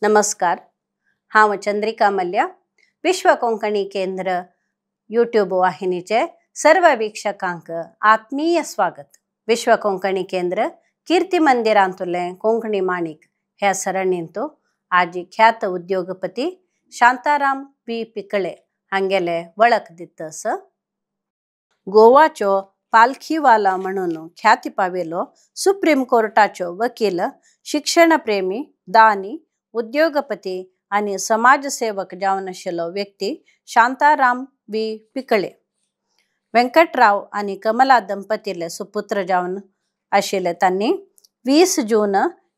नमस्कार. हांव चंद्रिका मल्ल्या. विश्व कोंकणी केंद्र यूट्यूब वाहिनीचे सर्व वीक्षकांक आत्मीय स्वागत. विश्व कोंकणी केंद्र कीर्ती मंदिरांतुले कोंकणी माणिक ह्या सरणींतू आज ख्यात उद्योगपती शांताराम वी पिकळे हांगेले वळख दितस. गोवाचो पालखीवाला म्हणून ख्याती पाविलो सुप्रीम कोर्टाचो वकील, शिक्षणप्रेमी, दानी, उद्योगपती आणि समाजसेवक जावन आशिल्लो व्यक्ती शांताराम वी पिकळे. व्यंकटराव आणि कमला दंपतीले सुपुत्र जावन आशिल्ले तांणी 20 जून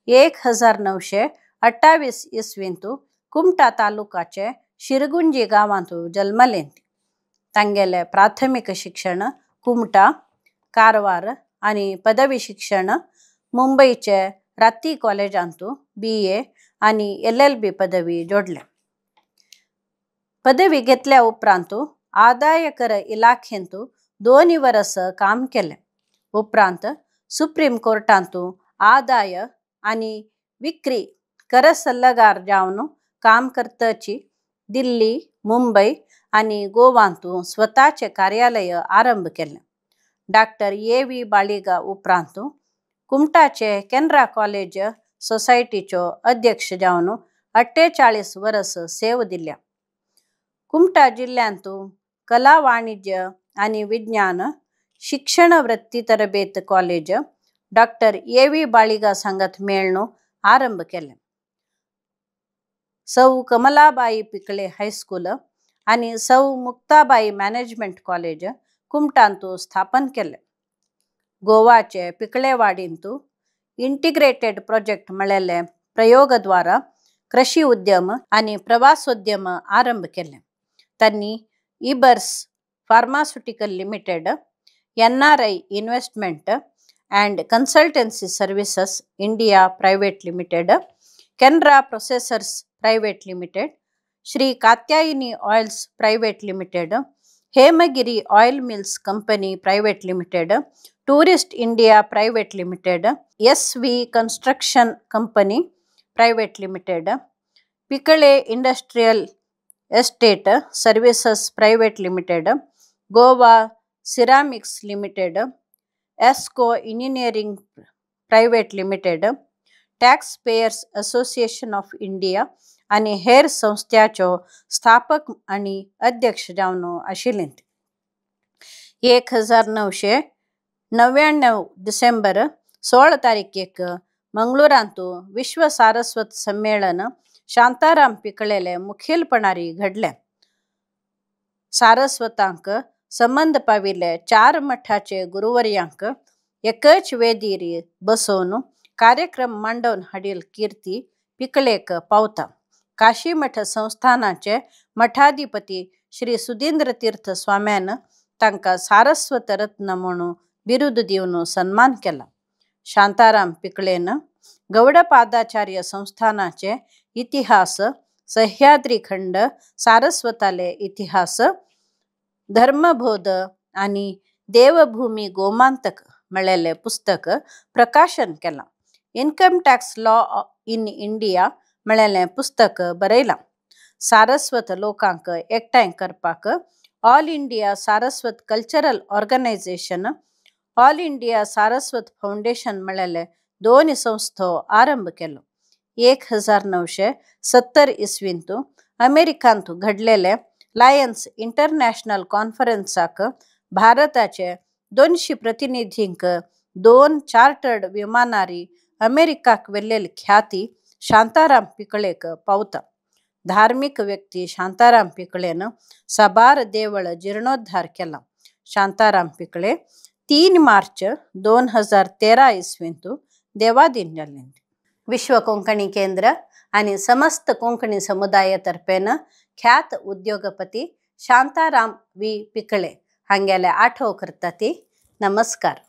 1928 इसवींतू कुमटा तालुकाचे शिरगुंजी गांवांत जल्मले. तांगेले प्राथमिक शिक्षण कुमटा, कारवार आणि पदवी शिक्षण मुंबईचे राती कॉलेजांतू BA आणि LLB पदवी जोडले. पदवी घेतल्या उपरांतू आदाय कर इलाखेंतू 2 वर्स काम केले. उपरांत सुप्रीम कोर्टांतू आदाय आणि विक्री कर सल्लागार जावन काम करतची दिल्ली, मुंबई आणि गोवांतू स्वतःचे कार्यालय आरंभ केले. Doctor A.V. बाळिगा उपरांतू कुमटाचे कॅनरा कॉलेज सोसायटीचो अध्यक्ष जावन 48 वर्स सेव दिल्या. कुमटा जिल्ह्यांतू कला, वाणिज्य आणि विज्ञान शिक्षण वृत्ती तरबेत कॉलेज डॉक्टर A.V. बाळिगा संगत मेळणू आरंभ केले. सौ कमलाबाई पिकळे हायस्कूल आणि सौ मुक्ताबाई मॅनेजमेंट कॉलेज कुमटांतू स्थापन केले. गोवाचे पिकळेवाडींतू इंटिग्रेटेड प्रोजेक्ट म्हळेले प्रयोगद्वारा कृषी उद्यम आणि प्रवासोद्यम आरंभ केले. त्यांनी इबर्स pharmaceutical limited, NRI investment and consultancy services India private limited, Canara processors private limited, Shri Katyayani oils private limited, Hemgiri oil mills company private limited, tourist India private limited, SV construction company private limited, Pikale industrial estate services private limited, Goa ceramics limited, Esco engineering private limited, tax payers association of India आणि हेर संस्थांचो स्थापक आणि अध्यक्ष जावन आशिल्ले. 1999 डिसेंबर 16 तारखेक मंगळूरांतू विश्व सारस्वत संमेलन शांताराम पिकळेले मुखेलपणारी घडले. सारस्वतांक संबंध पाविले 4 मठाचे गुरुवर्यांक एकच वेदीर बसवून कार्यक्रम मांडवन हाडील कीर्ती पिकळेक पावता. काशी मठ संस्थानाचे मठाधिपती श्री सुधींद्र तीर्थ स्वाम्यान तांका सारस्वत रत्न म्हणून बिरुद दिवन सन्मान केला. शांताराम पिकळेन गौडपादाचार्य संस्थानाचे इतिहास, सह्याद्री खंड, सारस्वताले इतिहास, धर्मबोध आणि देवभूमी गोमांतक म्हळेले पुस्तक प्रकाशन केला. Income tax law in India म्हळेले पुस्तक बरयला. सारस्वत लोकांक एकठांय करपाक all India Saraswat cultural organisation, all India Saraswat foundation म्हळेले 2 संस्थो आरंभ केलो. 1970 इसवींतू अमेरिकांतू घडलेले लायन्स इंटरनॅशनल कॉन्फरन्साक भारताचे 200 प्रतिनिधींक 2 चार्टर्ड विमानारी अमेरिकाक वेल्लेली ख्याती शांताराम पिकळेक पावता. धार्मिक व्यक्ती शांताराम पिकळेन साबार देवळ जीर्णोद्धार केला. शांताराम पिकळे 3 मार्च 2013 इसवींतू देवादीन जाल्ले. विश्व कोंकणी केंद्र आणि समस्त कोंकणी समुदायातर्फेन ख्यात उद्योगपती शांताराम वी पिकळे हांगेले आठव करता ती. नमस्कार.